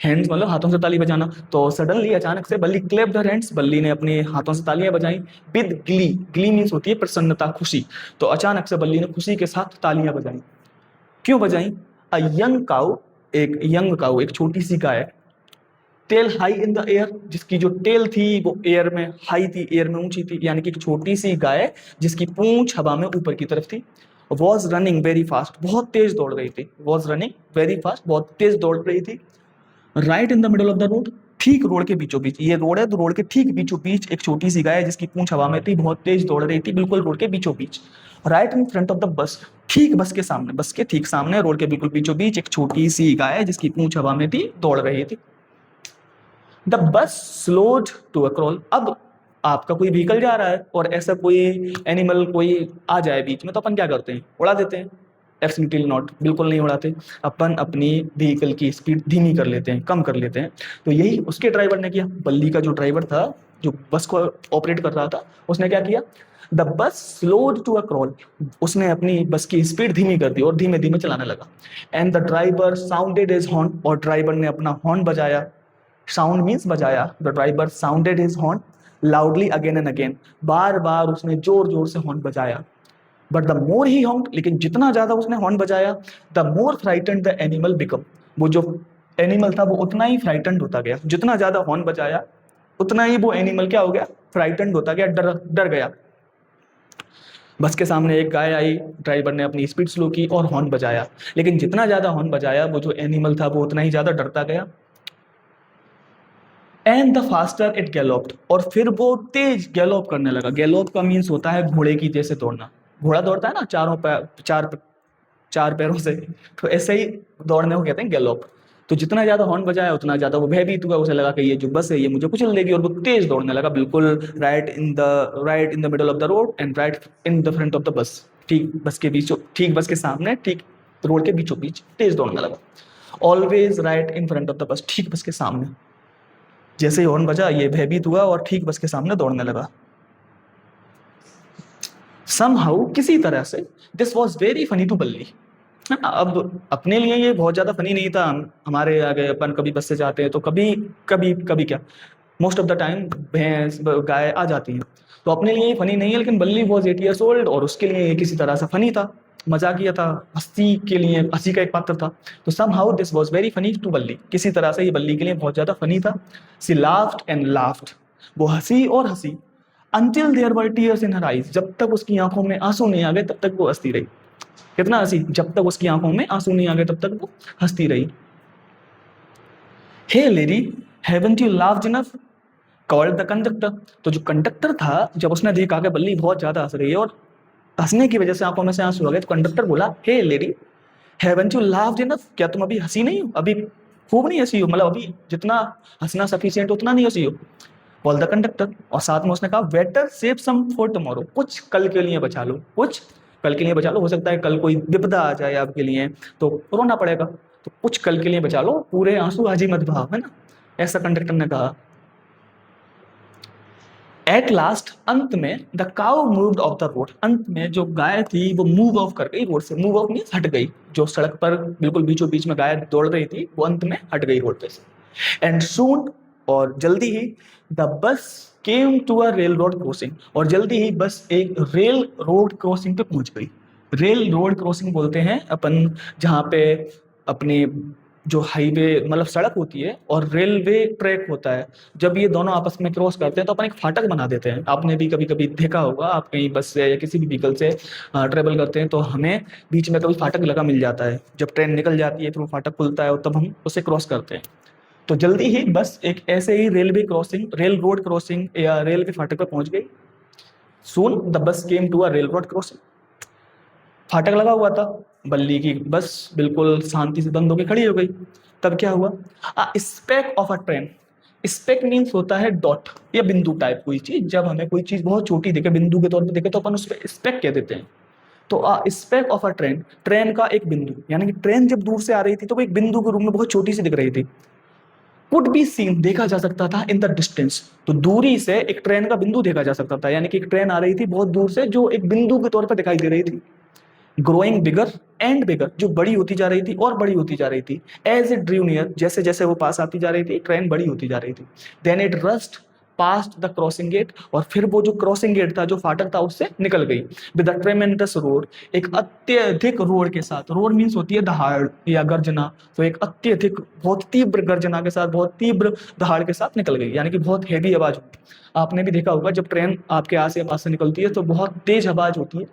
A: हैंड्स मतलब हाथों से ताली बजाना। तो सडनली, अचानक से, बल्ली क्लैप्ड हर हैंड्स, बल्ली ने अपने हाथों से तालियां बजाई। विद ग्ली, ग्ली मीन्स होती है प्रसन्नता, खुशी। तो अचानक से बल्ली ने खुशी के साथ तालियां बजाई। क्यों बजाई? अ यंग काउ एक यंग काऊ, एक छोटी सी गाय, tail high in the air, जिसकी जो टेल थी वो एयर में हाई थी, एयर में ऊंची थी, यानी कि एक छोटी सी गाय जिसकी पूंछ हवा में ऊपर की तरफ थी, वॉज रनिंग वेरी फास्ट, बहुत तेज दौड़ रही थी, वॉज रनिंग वेरी फास्ट, बहुत तेज दौड़ रही थी, right in the middle of the road, ठीक रोड के बीचों बीच, ये रोड है तो रोड के ठीक बीचों बीच एक छोटी सी गाय जिसकी पूंछ हवा में थी, बहुत तेज दौड़ रही थी, बिल्कुल रोड के बीचों बीच, right in front of the bus, ठीक बस के सामने, बस के ठीक सामने रोड के बिल्कुल बीचों बीच एक छोटी सी गाय जिसकी पूंछ हवा में थी, दौड़ रही थी। The bus slowed to a crawl, अब आपका कोई व्हीकल जा रहा है और ऐसा कोई एनिमल कोई आ जाए बीच में, तो अपन क्या करते हैं, उड़ा देते हैं? एब्सोल्युटली नॉट, बिल्कुल नहीं उड़ाते, अपन अपनी व्हीकल की स्पीड धीमी कर लेते हैं, कम कर लेते हैं। तो यही उसके ड्राइवर ने किया, बल्ली का जो ड्राइवर था, जो बस को ऑपरेट कर रहा था, उसने क्या किया, the bus slowed to a crawl, उसने अपनी बस की स्पीड धीमी कर दी और धीमे धीमे चलाने लगा। And the driver sounded his horn, और ड्राइवर ने अपना हॉर्न बजाया, साउंड मीन्स बजाया, the driver sounded his horn loudly again and again, बार बार उसने जोर जोर से हॉर्न बजाया। But the more he horn, लेकिन जितना ज्यादा उसने हॉर्न बजाया, the more frightened the animal become, वो जो एनिमल था वो उतना ही फ्राइटेंड होता गया, जितना ज्यादा हॉर्न बजाया उतना ही वो एनिमल क्या हो गया, फ्राइटेंड होता गया, डर डर गया। बस के सामने एक गाय आई, ड्राइवर ने अपनी स्पीड स्लो की और हॉर्न बजाया, लेकिन जितना ज्यादा हॉर्न बजाया वो जो एनिमल था वो उतना ही ज्यादा डरता गया। एंड द फास्टर इट गैलोप्ड, और फिर वो तेज गैलोप करने लगा। गैलोप का मीन्स होता है घोड़े की जैसे दौड़ना, घोड़ा दौड़ता है ना चारों पैर, चार पैरों से, तो ऐसे ही दौड़ने को कहते हैं गैलोप। तो जितना ज्यादा हॉर्न बजाया उतना ज्यादा वो भयभीत हुआ, उसे लगा कि ये जो बस है ये मुझे कुचल देगी, और वो तेज दौड़ने लगा, बिल्कुल right in the middle of the road and right in the front of the bus, ठीक बस के बीचों, ठीक बस के सामने, ठीक रोड के बीचों बीच तेज दौड़ने लगा। Always right in front of the bus, ठीक बस के सामने, जैसे ही हॉर्न बजा ये भयभीत हुआ और ठीक बस के सामने दौड़ने लगा। समहाउ, किसी तरह से, this was very funny to Balli, है ना। अब अपने लिए ये बहुत ज्यादा फनी नहीं था, हमारे आगे अपन कभी बस से जाते हैं तो कभी कभी कभी क्या, मोस्ट ऑफ द टाइम भैंस गाय आ जाती हैं, तो अपने लिए ये फनी नहीं है, लेकिन बल्ली वॉज 8 years old और उसके लिए ये किसी तरह से फनी था, मजाकिया था, हंसी के लिए, हंसी का एक पात्र था। तो somehow this was very funny to Balli, किसी तरह से ये बल्ली के लिए बहुत ज्यादा फनी था। सी लाफ्ड एंड लाफ्ड, वो हंसी और हंसी, until there were tears in her eyes, जब तक उसकी आंखों में आंसू नहीं आ गए तब तक वो हंसती रही। कितना हंसी, जब तक उसकी आंखों में आंसू नहीं आ गए तब तक वो हंसती रही। Hey lady, haven't you laughed enough, called the conductor, तो जो कंडक्टर था जब उसने देखा कि बल्ली बहुत ज्यादा हंस रही है और हंसने की वजह से आंखों में से आंसू आ गए, तो कंडक्टर बोला, hey lady, haven't you laughed enough, क्या तुम अभी हंसी नहीं हो, अभी खूब नहीं हंसी हो, मतलब अभी जितना हंसना सफिशिएंट उतना नहीं हंसी हो। कॉल द कंडक्टर, और साथ में उसने कहा, better save some for tomorrow, कुछ कल के लिए बचा लो, कुछ कल के लिए बचा लो, हो सकता है कल कोई विपदा आ जाए आपके लिए तो रोना पड़ेगा, तो कुछ कल के लिए बचा लो, पूरे आंसू आज ही मत बहाओ, है ना, ऐसा कंडक्टर ने कहा। एट लास्ट, अंत में, the cow moved of the road, अंत में जो गाय थी वो मूव ऑफ कर गई रोड से, मूव ऑफ मीन्स हट गई, जो सड़क पर बिल्कुल बीचों बीच में गाय दौड़ रही थी वो अंत में हट गई रोड पे से। एंड सून, और जल्दी ही, the bus came to a railroad crossing, और जल्दी ही बस एक रेल रोड क्रॉसिंग पे पहुंच गई। रेल रोड क्रॉसिंग बोलते हैं अपन जहाँ पे अपने जो हाईवे मतलब सड़क होती है और रेलवे ट्रैक होता है, जब ये दोनों आपस में क्रॉस करते हैं तो अपन एक फाटक बना देते हैं। आपने भी कभी कभी देखा होगा, आप कहीं बस से या किसी भी व्हीकल से ट्रेवल करते हैं तो हमें बीच में कभी फाटक लगा मिल जाता है, जब ट्रेन निकल जाती है फिर वो फाटक खुलता है और तब हम उसे क्रॉस करते हैं। तो जल्दी ही बस एक ऐसे ही railway crossing, railroad crossing या रेलवे फाटक पर पहुंच गई। Soon the bus came to a railroad crossing, फाटक लगा हुआ था, बल्ली की बस बिल्कुल शांति से बंद होकर खड़ी हो गई। तब क्या हुआ, speck of a train, speck means होता है डॉट या बिंदु टाइप कोई चीज, जब हमें कोई चीज बहुत छोटी दिखे, बिंदु के तौर पर दिखे तो अपन उस पर स्पेक कह देते हैं। तो speck of a train, train का एक बिंदु, यानी कि ट्रेन जब दूर से आ रही थी तो वो एक बिंदु के रूप में बहुत छोटी सी दिख रही थी। कुड बी सीन, देखा जा सकता था, इन द डिस्टेंस, तो दूरी से एक ट्रेन का बिंदु देखा जा सकता था, यानी कि एक ट्रेन आ रही थी बहुत दूर से जो एक बिंदु के तौर पर दिखाई दे रही थी। ग्रोइंग बिगर एंड बिगर, जो बड़ी होती जा रही थी और बड़ी होती जा रही थी। एज इट ड्रू नियर, जैसे जैसे वो पास आती जा रही थी ट्रेन बड़ी होती जा रही थी। Then it rushed, past the crossing gate, और फिर वो जो क्रॉसिंग गेट था, जो फाटक था, उससे निकल गई। विद अ ट्रेमेंडस रोर, एक अत्यधिक रोर के साथ। रोर मीन्स होती है दहाड़ या गर्जना, तो एक अत्यधिक बहुत तीव्र गर्जना के साथ, बहुत तीव्र दहाड़ के साथ निकल गई, यानी कि बहुत हैवी आवाज होती है। आपने भी देखा होगा जब ट्रेन आपके आस पास से निकलती है तो बहुत तेज आवाज होती है।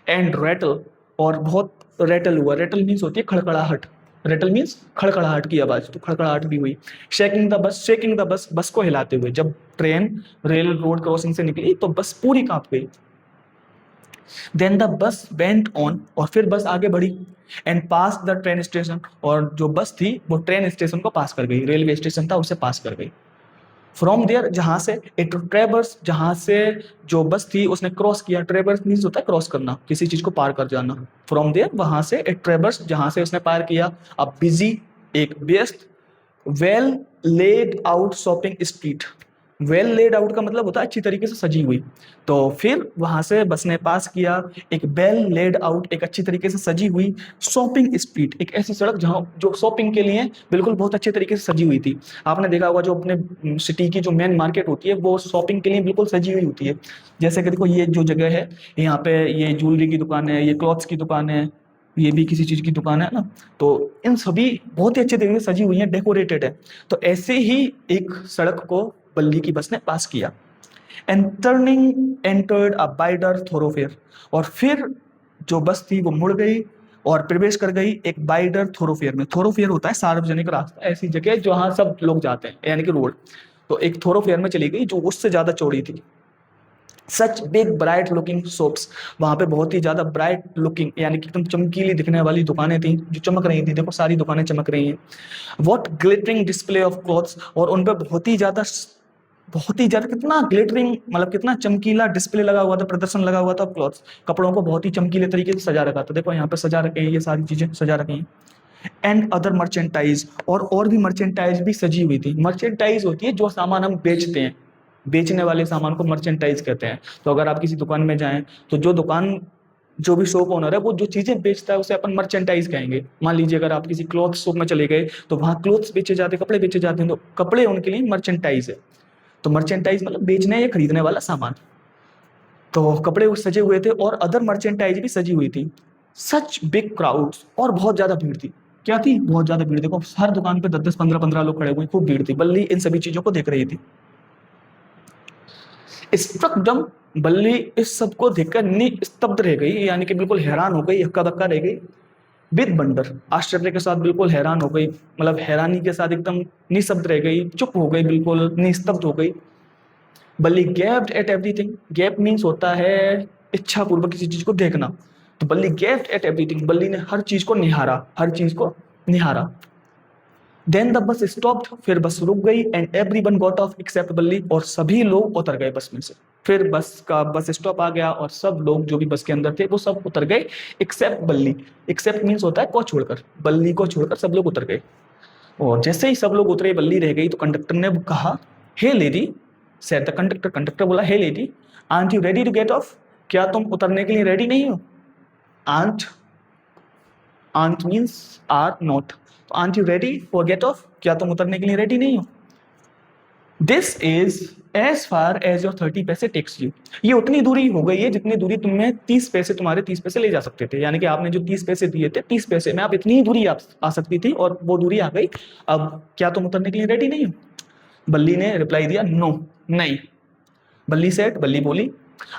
A: एंड रेटल, और बहुत रेटल हुआ। रेटल मीन्स होती है खड़खड़ाहट, रेटल मीन्स खड़खड़ाहट की आवाज, तो खड़खड़ाहट भी हुई। शेकिंग द बस, बस को हिलाते हुए। जब ट्रेन रेल रोड क्रॉसिंग से निकली तो बस पूरी कांप गई। Then the bus went on, और फिर बस आगे बढ़ी। And pass the train station, और जो बस थी वो ट्रेन स्टेशन को पास कर गई, रेलवे स्टेशन था उसे पास कर गई। फ्रॉम देयर, जहां से, इट ट्रेवर्स, जहां से जो बस थी उसने क्रॉस किया। ट्रेवर्स मीन्स होता है क्रॉस करना, किसी चीज को पार कर जाना। फ्रॉम देयर, वहां से, इट ट्रेवर्स, जहां से उसने पार किया, अब बिजी, एक व्यस्त, well laid out shopping street. Well laid out का मतलब होता है अच्छी तरीके से सजी हुई। तो फिर वहां से बस ने पास किया एक वेल लेड आउट, एक अच्छी तरीके से सजी हुई शॉपिंग स्ट्रीट, एक ऐसी सड़क जहां जो शॉपिंग के लिए बिल्कुल बहुत अच्छे तरीके से सजी हुई थी। आपने देखा होगा जो अपने सिटी की जो मेन मार्केट होती है वो शॉपिंग के लिए बिल्कुल सजी हुई होती है। जैसे कि देखो ये जो जगह है, यहाँ पे ये ज्वेलरी की दुकान है, ये क्लॉथ्स की दुकान है, ये भी किसी चीज की दुकान है ना, तो इन सभी बहुत ही अच्छे तरीके से सजी हुई है, डेकोरेटेड है। तो ऐसे ही एक सड़क को बल्ली की बस ने पास किया। And turning entered a wider thoroughfare, और फिर जो बस थी वो मुड़ गई और प्रवेश कर गई एक वाइडर थोरोफेयर में। थोरोफेयर होता है सार्वजनिक रास्ता, ऐसी जगह जहां सब लोग जाते हैं, यानी कि रोड। तो एक थोरोफेयर में चली गई जो उससे ज्यादा चौड़ी थी। Such big bright looking shops, वहां पे बहुत ही ज्यादा ब्राइट लुकिंग यानी कि एकदम चमकीली दिखने वाली दुकानें थी जो चमक रही थी। देखो सारी दुकानें चमक रही हैं। What glittering display of clothes, और उन पे बहुत ही ज्यादा कितना ग्लिटरिंग मतलब कितना चमकीला डिस्प्ले लगा हुआ था, प्रदर्शन लगा हुआ था क्लॉथ्स, कपड़ों को बहुत ही चमकीले तरीके से सजा रखा था। देखो यहाँ पे सजा रखे हैं, ये सारी चीजें सजा रखी हैं। एंड अदर मर्चेंटाइज, और भी मर्चेंटाइज भी सजी हुई थी। मर्चेंटाइज होती है जो सामान हम बेचते हैं, बेचने वाले सामान को मर्चेंटाइज कहते हैं। तो अगर आप किसी दुकान में जाएं तो जो दुकान, जो भी शॉप ओनर है वो जो चीजें बेचता है उसे अपन मर्चेंटाइज कहेंगे। मान लीजिए अगर आप किसी क्लॉथ शॉप में चले गए तो वहां क्लोथ्स बेचे जाते हैं, कपड़े बेचे जाते हैं, तो कपड़े उनके लिए मर्चेंटाइज है। तो मर्चेंटाइज मतलब बेचने या खरीदने वाला सामान। तो कपड़े उस सजे हुए थे और अदर मर्चेंटाइज भी सजी हुई थी। सच बिग क्राउड्स, और बहुत ज्यादा भीड़ थी। क्या थी? बहुत ज्यादा भीड़। देखो हर दुकान पे 10-10, 15-15 लोग खड़े हुए, खूब भीड़ थी। बल्ली इन सभी चीजों को देख रही थी। स्ट्रक डम, बल्ली इस सब को देखकर निस्तब्ध रह गई, यानी कि बिल्कुल हैरान हो गई, हक्का बक्का रह गई। विद बंडर, आश्चर्य के साथ बिल्कुल हैरान हो गई, मतलब हैरानी के साथ एकदम निशब्द रह गई, चुप हो गई, बिल्कुल निस्तब्ध हो गई। बल्ली gapped at everything, gap means होता है इच्छा पूर्वक किसी चीज को देखना। तो बल्ली गैप्ड एट एवरीथिंग, बल्ली ने हर चीज को निहारा, हर चीज को निहारा। देन द बस स्टॉप्ड, फिर बस रुक गई। And everyone got off except Balli, और सभी लोग उतर गए बस में से। फिर बस स्टॉप आ गया और सब लोग जो भी बस के अंदर थे वो सब उतर गए एक्सेप्ट बल्ली। एक्सेप्ट मीन्स होता है को छोड़कर, बल्ली को छोड़कर सब लोग उतर गए। और जैसे ही सब लोग उतरे, बल्ली रह गई, तो कंडक्टर ने कहा, hey lady, said the conductor, conductor बोला, hey lady, aren't you ready to get off, क्या तुम उतरने के लिए रेडी नहीं हो? Aren't, aren't means are not, तो aren't you ready for get off, क्या तुम उतरने के लिए रेडी नहीं हो? This is as far as your 30 पैसे टेक्स यू, ये उतनी दूरी हो गई है जितनी दूरी तुम्हें 30 पैसे, तुम्हारे 30 पैसे ले जा सकते थे। यानी कि आपने जो 30 पैसे दिए थे, 30 पैसे में आप इतनी ही दूरी आ सकती थी, और वो दूरी आ गई। अब क्या तुम उतरने के लिए रेडी नहीं हो? बल्ली ने रिप्लाई दिया, नो, नहीं। बल्ली सेड, बल्ली बोली,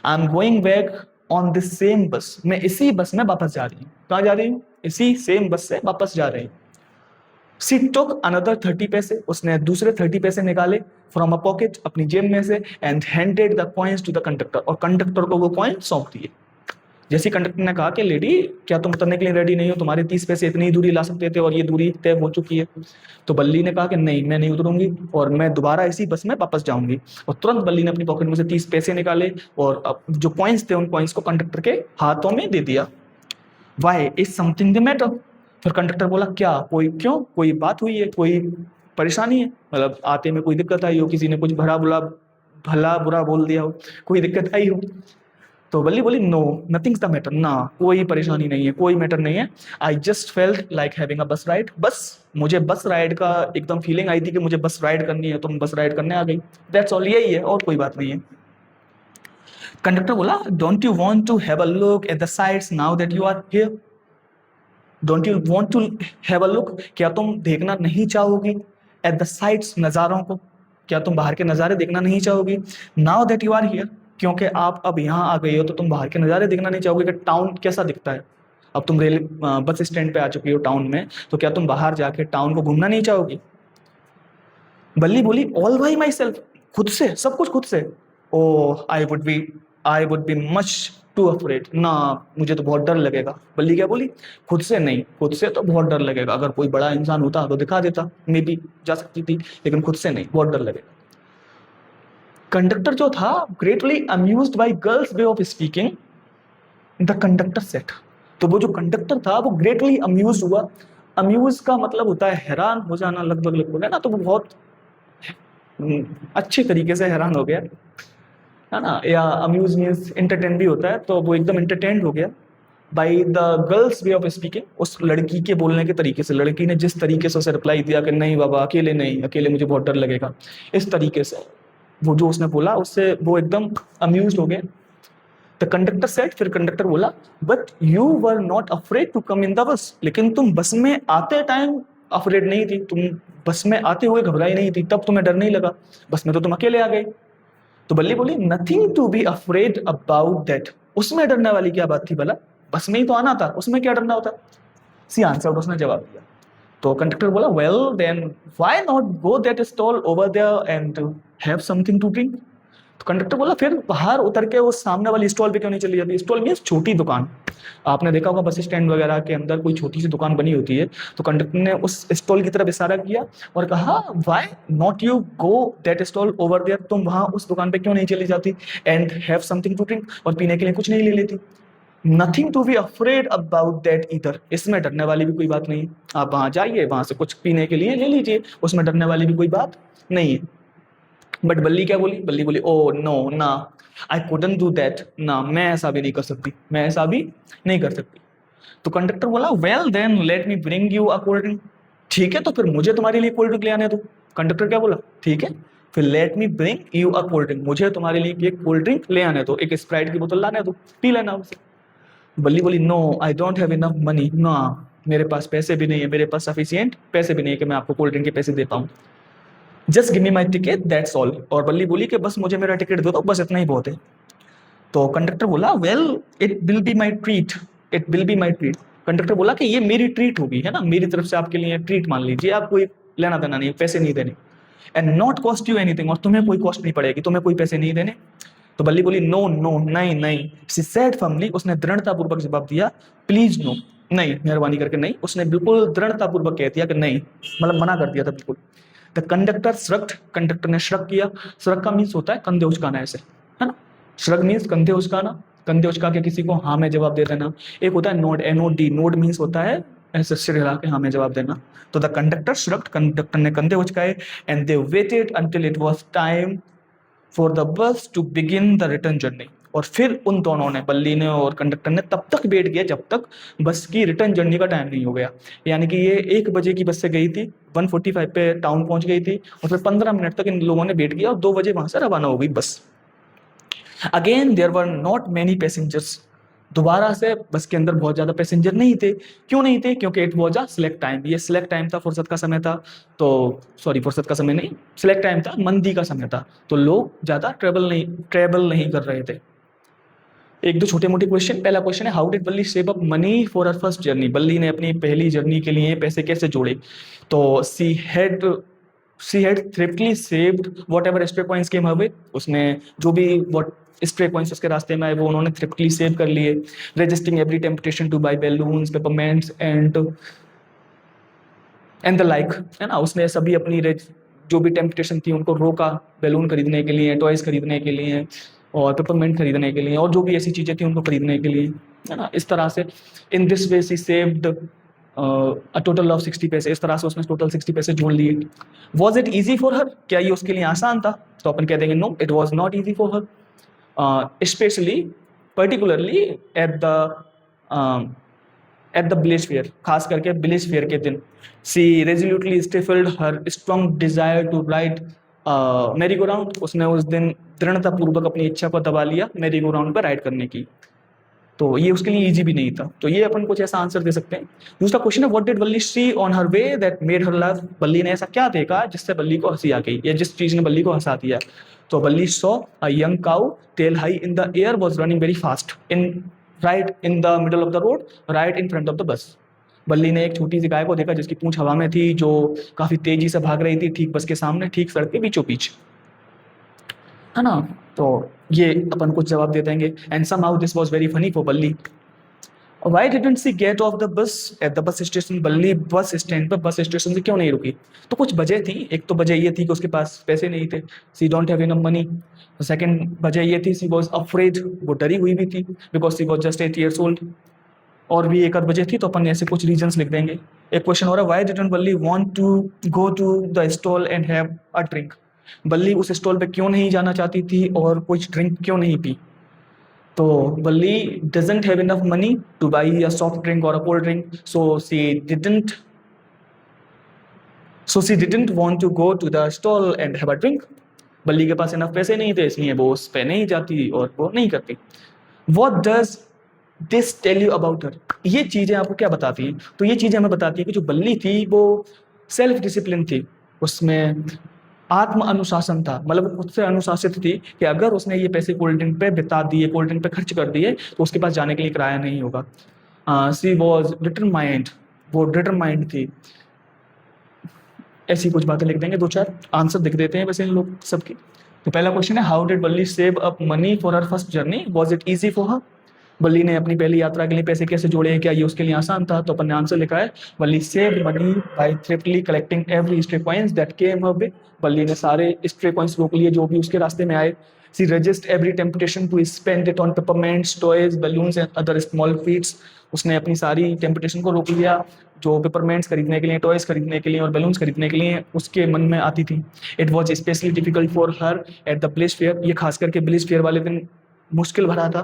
A: I am going back on this same बस, मैं इसी बस में वापस जा रही हूँ। कहाँ जा रही हूँ? इसी सेम बस से वापस जा रही हूँ। सी टुक अनदर 30 पैसे, उसने दूसरे 30 पैसे निकाले फ्रॉम अ पॉकेट, अपनी जेब में से, and handed the coins to the conductor, और कंडक्टर को वो कॉइन सौंप दिए। जैसे कंडक्टर ने कहा कि लेडी, क्या तुम उतरने के लिए रेडी नहीं हो? तुम्हारे 30 पैसे इतनी दूरी ला सकते थे और ये दूरी तय हो चुकी है। तो बल्ली ने कहा कि नहीं, मैं नहीं उतरूंगी और मैं दोबारा इसी बस में वापस जाऊंगी। और तुरंत बल्ली ने अपनी पॉकेट में से 30 पैसे निकाले और जो कॉइन्स थे उन कॉइन्स को कंडक्टर के हाथों में दे दिया। Why is something the matter, फिर कंडक्टर बोला, क्या कोई, क्यों, कोई बात हुई है, कोई परेशानी है? मतलब आते में कोई दिक्कत आई हो, किसी ने कुछ भला बुरा बोल दिया हो, कोई दिक्कत आई हो? तो बल्ली बोली नो नथिंग्स द मैटर, ना कोई परेशानी नहीं है, कोई मैटर नहीं है। I just felt like having a बस राइड, बस मुझे बस राइड का एकदम फीलिंग आई थी कि मुझे बस राइड करनी है, तो मैं बस राइड करने आ गई। दैट्स ऑल, यही है और कोई बात नहीं है। कंडक्टर बोला don't you want to have a look at the sights now that you are here, don't you want to have a look, क्या तुम देखना नहीं चाहोगी एट द साइट्स, नज़ारों को, क्या तुम बाहर के नज़ारे देखना नहीं चाहोगी now that you are here, क्योंकि आप अब यहाँ आ गई हो तो तुम बाहर के नज़ारे देखना नहीं चाहोगे कि टाउन कैसा दिखता है। अब तुम बस स्टैंड पे आ चुकी हो टाउन में, तो क्या तुम बाहर जाके टाउन को घूमना नहीं चाहोगी। बल्ली बोली ऑल बाई माई सेल्फ, खुद से, सब कुछ खुद से। Oh I would be much too afraid, ना मुझे तो बहुत डर लगेगा। बल्ली क्या बोली, खुद से नहीं, खुद से तो बहुत डर लगेगा, अगर कोई बड़ा इंसान होता तो दिखा देता, मे बी जा सकती थी, लेकिन खुद से नहीं, बहुत डर लगेगा। कंडक्टर जो था greatly amused by girl's way of speaking, the conductor said, तो वो जो कंडक्टर था वो ग्रेटली अम्यूज हुआ। अम्यूज का मतलब होता है हैरान हो जाना, लगभग है ना, तो वो बहुत अच्छे तरीके से हैरान हो गया, है ना, या अम्यूज मीन्स इंटरटेन भी होता है, तो वो एकदम इंटरटेन्ड हो गया by the girls way of speaking, उस लड़की के बोलने के तरीके से। लड़की ने जिस तरीके से उसे रिप्लाई दिया कि नहीं बाबा अकेले नहीं, अकेले मुझे बहुत डर लगेगा, इस तरीके से वो जो उसने बोला उससे वो एकदम अम्यूज हो गए। द कंडक्टर सेड, फिर कंडक्टर बोला but you were not afraid to come in the bus, लेकिन तुम बस में आते टाइम अफ्रेड नहीं थी, तुम बस में आते हुए घबराई नहीं थी, तब तुम्हें डर नहीं लगा, बस में तो तुम अकेले आ गए। तो बल्ली बोली nothing to be afraid about that, उसमें डरने वाली क्या बात थी भला, बस में ही तो आना था, उसमें क्या डरना होता। सी आंसर, उसने जवाब दिया। तो कंडक्टर बोला well then why not go that stall over there and have something to drink. तो कंडक्टर बोला फिर बाहर उतर के उस सामने वाली स्टॉल पे क्यों नहीं चली जाती। स्टॉल मीन्स छोटी दुकान, आपने देखा होगा बस स्टैंड वगैरह के अंदर कोई छोटी सी दुकान बनी होती है, तो कंडक्टर ने उस स्टॉल की तरफ इशारा किया और कहा why not you go that stall over there, तुम वहां उस दुकान पे क्यों नहीं चली जाती, and have something to drink, और पीने के लिए कुछ नहीं ले लेती। Nothing to be afraid about that इधर, इसमें डरने वाली भी कोई बात नहीं है, आप वहां जाइए, वहां से कुछ पीने के लिए ले लीजिए, उसमें डरने वाली भी कोई बात नहीं है। बट बल्ली क्या बोली, बल्ली बोली ओ नो ना, आई कुडंट डू दैट, ना मैं ऐसा भी नहीं कर सकती, मैं ऐसा भी नहीं कर सकती। तो कंडक्टर बोला well then let me bring you a cold drink, ठीक है तो फिर मुझे तुम्हारे लिए कोल्ड ड्रिंक ले आने दो। कंडक्टर क्या बोला, ठीक है फिर late me bring you a cold drink, मुझे तुम्हारे लिए एक कोल्ड ड्रिंक ले आने दो, एक स्प्राइट की बोतल लाने दो, पी लेना उसे। बल्ली बोली no I don't have enough money, ना मेरे पास पैसे भी नहीं है, मेरे पास सफिशिएंट पैसे भी नहीं है कि मैं आपको कोल्ड ड्रिंक के पैसे दे पाऊँ, just give me my ticket that's all. और बल्ली बोली कि बस मुझे मेरा टिकट दे दो, बस इतना ही बहुत है। तो कंडक्टर बोला well it will be my treat, it will be my treat, conductor बोला कि ये मेरी ट्रीट होगी, है ना, मेरी तरफ से आपके लिए ट्रीट मान लीजिए, आपको लेना देना नहीं, पैसे नहीं देने, and not cost you anything, और तुम्हें कोई कॉस्ट नहीं पड़ेगी, तुम्हें कोई पैसे नहीं देने। तो बल्ली बोली नो नो नहीं नहीं, शी सेड फर्मली, उसने दृढ़तापूर्वक जवाब दिया, प्लीज नो, नहीं मेहरबानी करके नहीं, उसने बिल्कुल दृढ़तापूर्वक कह दिया कि नहीं, मतलब मना कर दिया था बिल्कुल। द कंडक्टर श्रग्ड, कंडक्टर ने श्रग किया, श्रग का मीन्स होता है कंधे उचकाना, ऐसे है ना, श्रग मीन्स कंधे उचकाना, कंधे उचका के किसी को हाँ में जवाब दे देना। एक होता है नोड, NOD, नोड मीन्स होता है ऐसे सिर हिला के हाँ में जवाब देना। तो द कंडक्टर श्रग्ड, कंडक्टर ने कंधे उचकाए, and they waited until it was time for the bus to begin the return journey, और फिर उन दोनों ने, बल्ली ने और कंडक्टर ने, तब तक वेट किया जब तक बस की रिटर्न जर्नी का टाइम नहीं हो गया। यानी कि ये 1 बजे की बस से गई थी, 1:45 पे टाउन पहुंच गई थी, और फिर 15 मिनट तक इन लोगों ने वेट किया और 2 बजे वहां से रवाना हो गई bus. Again there were not many passengers, दोबारा से बस के अंदर बहुत ज्यादा पैसेंजर नहीं थे। क्यों नहीं थे, क्योंकि it was a select time, ये सिलेक्ट टाइम था, फुर्सत का समय था, तो सॉरी फुर्सत का समय नहीं, सिलेक्ट टाइम था, मंदी का समय था, तो लोग ज्यादा ट्रेवल नहीं कर रहे थे। एक दो छोटे मोटे क्वेश्चन, पहला क्वेश्चन है हाउ डिड बल्ली save up money for her first journey, Balli ने अपनी पहली जर्नी के लिए पैसे कैसे जोड़े। तो she had thriftily saved whatever stray points came her way, उसने जो भी वॉट स्ट्रे पॉइंट्स उसके रास्ते में आए वो उन्होंने थ्रिफ्टली सेव कर लिए। Resisting every temptation to buy balloons, peppermints and the like, है ना, उसने सभी अपनी जो भी टेम्पटेशन थी उनको रोका, बैलून खरीदने के लिए, टॉयज खरीदने के लिए, और पेपरमेंट खरीदने के लिए, और जो भी ऐसी चीज़ें थी उनको खरीदने के लिए, है ना, इस तरह से। In this way she saved a total of 60 पैसे, इस तरह से उसने टोटल 60 पैसे जोड़ लिए। वॉज इट ईजी फॉर हर, क्या ये उसके लिए आसान था, तो अपन कह देंगे no it was not easy for her, especially particularly at the bliss fair, खास करके ब्लिस फेयर के दिन। She resolutely stifled her strong desire to ride merry go round, उसने उस दिन दृढ़ता पूर्वक अपनी इच्छा को दबा लिया मेरी गो राउंड पर राइड करने की। तो ये उसके लिए इजी भी नहीं था, तो ये अपन कुछ ऐसा आंसर दे सकते हैं। दूसरा क्वेश्चन है, what did Balli see on her way that made her love, Balli ने ऐसा क्या देखा जिससे बल्ली को हंसी आ गई, या जिस चीज ने बल्ली को हंसा दिया। तो Balli saw a young cow tail high in the air was running very fast in right in the middle of the road right in front of the bus. Balli ने एक छोटी सी गाय को देखा जिसकी पूंछ हवा में थी, जो काफी तेजी से भाग रही थी ठीक बस के सामने, ठीक सड़क के बीचों बीच, है ना। तो ये अपन कुछ जवाब दे देंगे। And somehow this was very funny for Valli. Why didn't she get off the bus at the bus station, बल्ली बस स्टैंड पर बस स्टेशन से क्यों नहीं रुकी। तो कुछ वजह थी, एक तो वजह ये थी कि उसके पास पैसे नहीं थे, she don't have enough money. Second वजह ये थी सी वाज अफ्रेड, वो डरी हुई भी थी because she was just 8 years old। और भी एक आध वजह थी, तो अपन ऐसे कुछ रीजंस लिख देंगे। एक क्वेश्चन हो रहा है, why didn't Balli want to go to the stall and have a drink, Balli उस स्टॉल पे क्यों नहीं जाना चाहती थी और कुछ ड्रिंक क्यों नहीं पी। तो Valli doesn't have enough money to buy a soft drink और a cold drink, so she didn't want to go to the stall and have a drink. Valli के पास इनफ पैसे नहीं थे, इसलिए वो उस पे नहीं जाती और वो नहीं करती। What does this tell you about her, ये चीजें आपको क्या बताती हैं। तो ये चीजें हमें बताती है कि जो बल्ली थी वो सेल्फ डिसिप्लिन थी, उसमें आत्म अनुशासन था, मतलब खुद से अनुशासित थी कि अगर उसने ये पैसे कोल्ड ड्रिंक पे बिता दिए, कोल्ड ड्रिंक पे खर्च कर दिए, तो उसके पास जाने के लिए किराया नहीं होगा। सी वॉज डिटरमाइंड, वो डिटरमाइंड थी। ऐसी कुछ बातें लिख देंगे, दो चार आंसर लिख देते हैं वैसे इन लोग सबकी। तो पहला क्वेश्चन है, हाउ डिड बल्ली save up money for her first journey, was it easy for हर, बल्ली ने अपनी पहली यात्रा के लिए पैसे कैसे जोड़े, क्या ये उसके लिए आसान था। तो अपन ने आंसर लिखा है, Valli saved money by thriftily collecting every stray coins that came her way, Valli ने सारे स्ट्रे कॉइंस रोक लिए जो भी उसके रास्ते में आए। She resist every temptation to spend it on peppermints, toys, balloons and other small feats, उसने अपनी सारी टेम्पटेशन को रोक लिया जो पेपरमेंट्स खरीदने के लिए, टॉयज खरीदने के लिए और बलून्स खरीदने के लिए उसके मन में आती थी। It was specially difficult for her at the bliss fair, ये खास करके ब्लिस फेयर वाले दिन मुश्किल भरा था।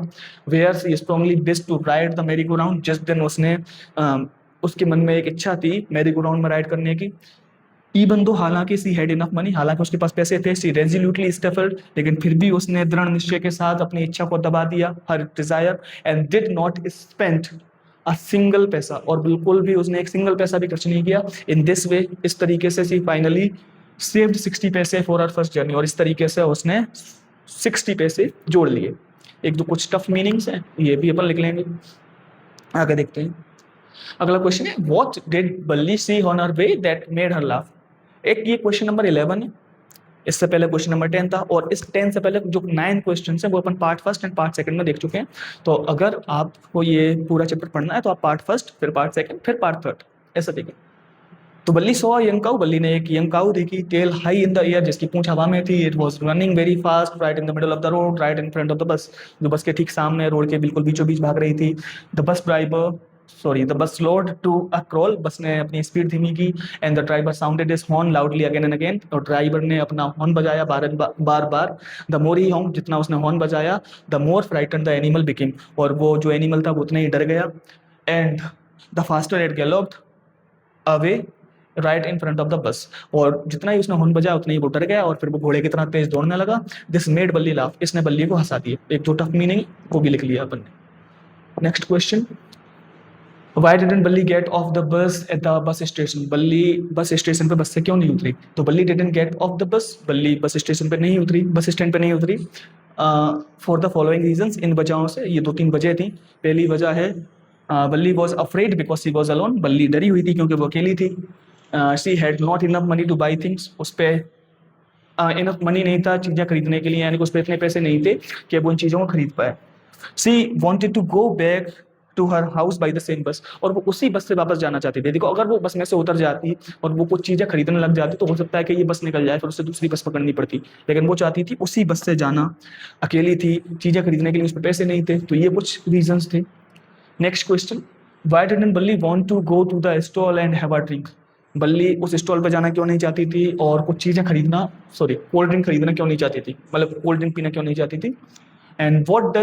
A: Where she strongly wish to ride the merry go round, जिस दिन उसने उसके मन में एक इच्छा थी मेरी गो राउंड में राइड करने की। इवन दो, हालांकि सी हैड इनफ मनी, हालांकि उसके पास पैसे थे, सी रेजोल्यूटली स्टेफल्ड, लेकिन फिर भी उसने दृढ़ निश्चय के साथ अपनी इच्छा को दबा दिया, her desire, and did not spend a single paisa, और बिल्कुल भी उसने एक सिंगल पैसा भी खर्च नहीं किया। इन दिस वे, इस तरीके से सी फाइनली सेव्ड 60 पैसे फॉर हर फर्स्ट जर्नी, और इस तरीके से उसने 60 पैसे जोड़ लिए। एक दो कुछ टफ मीनिंग्स हैं, ये भी अपन लिख लेंगे। आगे देखते हैं। अगला क्वेश्चन है, what did Balli see on her way that made her laugh. एक ये क्वेश्चन नंबर 11 है, इससे पहले क्वेश्चन नंबर 10 था, और इस 10 से पहले जो 9 क्वेश्चन है वो अपन part first and part second में देख चुके हैं। तो अगर आपको ये पूरा चैप्टर पढ़ना है तो आप पार्ट फर्स्ट, फिर पार्ट सेकंड, फिर पार्ट थर्ड, ऐसा देखें। तो बल्ली सॉ यंग काऊ, बल्ली ने एक यंग काऊ देखी, tail high in the air, जिसकी पूंछ हवा में थी। It was running very fast right in the middle of the road right in front of the bus, जो बस के ठीक सामने, रोड के बिल्कुल बीचों बीच भाग रही थी। The bus slowed to a crawl, बस ने अपनी स्पीड धीमी की। And the driver sounded his horn loudly again and again, और ड्राइवर ने अपना हॉर्न बजाया बार बार। द मोर ही हॉर्न, जितना उसने हॉर्न बजाया, the more frighten the animal became, और वो जो एनिमल था वो उतना ही डर गया। And the faster it galloped away right in front of the bus, और जितना ही उसने हॉर्न बजाया उतना ही वो डर गया और फिर वो घोड़े की तरह तेज दौड़ने लगा। दिस मेड बल्ली लाफ, इसने बल्ली को हंसा दिया। एक जो टफ मीनिंग वो भी लिख लिया अपन ने। Next question, why didn't Balli get off the bus at the bus station, बल्ली बस स्टेशन पे बस से क्यों नहीं उतरी। तो बल्ली didn't get off the bus, बल्ली बस स्टेशन पे नहीं उतरी, बस स्टैंड पे नहीं उतरी फॉर द फॉलोइंग रीजंस, इन वजहों से। ये 2-3 वजह थी। पहली वजह है Balli was afraid because she was alone, Balli डरी हुई थी क्योंकि वो अकेली थी। She had not enough money to buy things, उस पर इनफ मनी नहीं था चीज़ें खरीदने के लिए, यानी कि उस पर इतने पैसे नहीं थे कि वो उन चीज़ों को खरीद पाए। She wanted to go back to her house by the same bus, और वो उसी बस से वापस जाना चाहती थी। देखो, अगर वो बस में से उतर जाती और वो कुछ चीज़ें खरीदने लग जाती तो हो सकता है कि ये बस निकल जाए, फिर उससे दूसरी बस पकड़नी पड़ती, लेकिन वो चाहती थी उसी बस से जाना। अकेली थी, चीज़ें खरीदने के लिए उस पर पैसे नहीं थे, तो ये कुछ रीजंस थे। Next question, why didn't Balli want to go to the stall and have a drink, Balli उस स्टॉल पर जाना क्यों नहीं चाहती थी और कुछ चीज़ें खरीदना, कोल्ड ड्रिंक खरीदना क्यों नहीं चाहती थी, मतलब कोल्ड ड्रिंक पीना क्यों नहीं चाहती थी। And what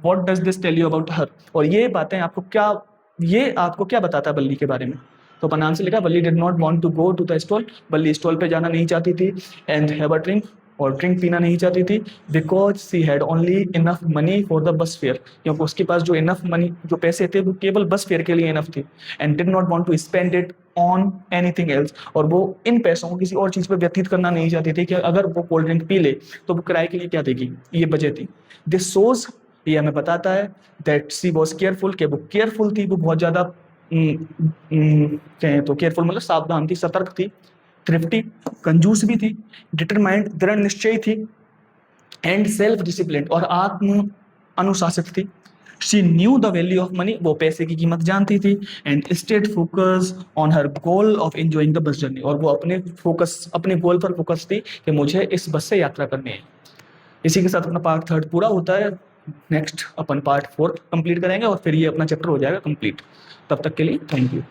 A: what does this tell you about her, और ये बातें आपको क्या बताता है बल्ली के बारे में। तो अपन आंसर लिखा, Balli did not want to go to the stall, Balli stall पे जाना नहीं चाहती थी, एंड हैव अ ड्रिंक, और ड्रिंक पीना नहीं चाहती थी, because she had only enough money for the bus fare, क्योंकि उसके पास जो इनफ मनी, जो पैसे थे वो केवल बस फेयर के लिए इनफ थे, and did not want to spend it on anything else, और वो इन पैसों को किसी और चीज़ पर व्यतीत करना नहीं चाहती थी कि अगर वो कोल्ड ड्रिंक पी ले तो वो किराए के लिए क्या देगी, ये वजह थी। दिस शोज, ये हमें बताता है दैट सी वॉज केयरफुल, कि वो केयरफुल थी, वो बहुत ज़्यादा कहें तो केयरफुल मतलब सावधान थी, सतर्क थी, थ्रिफ्टी, कंजूस भी थी, डिटरमाइंड दृढ़ निश्चयी थी, एंड सेल्फ डिसिप्लिन और आत्म अनुशासित थी। She knew the value of money, वो पैसे की कीमत जानती थी, and stayed focus on her goal of enjoying the bus journey, और वो अपने गोल पर फोकस थी कि मुझे इस बस से यात्रा करनी है। इसी के साथ अपना पार्ट 3 पूरा होता है। नेक्स्ट अपन पार्ट 4 कंप्लीट करेंगे और फिर ये अपना चैप्टर हो जाएगा कंप्लीट। तब तक के लिए थैंक यू।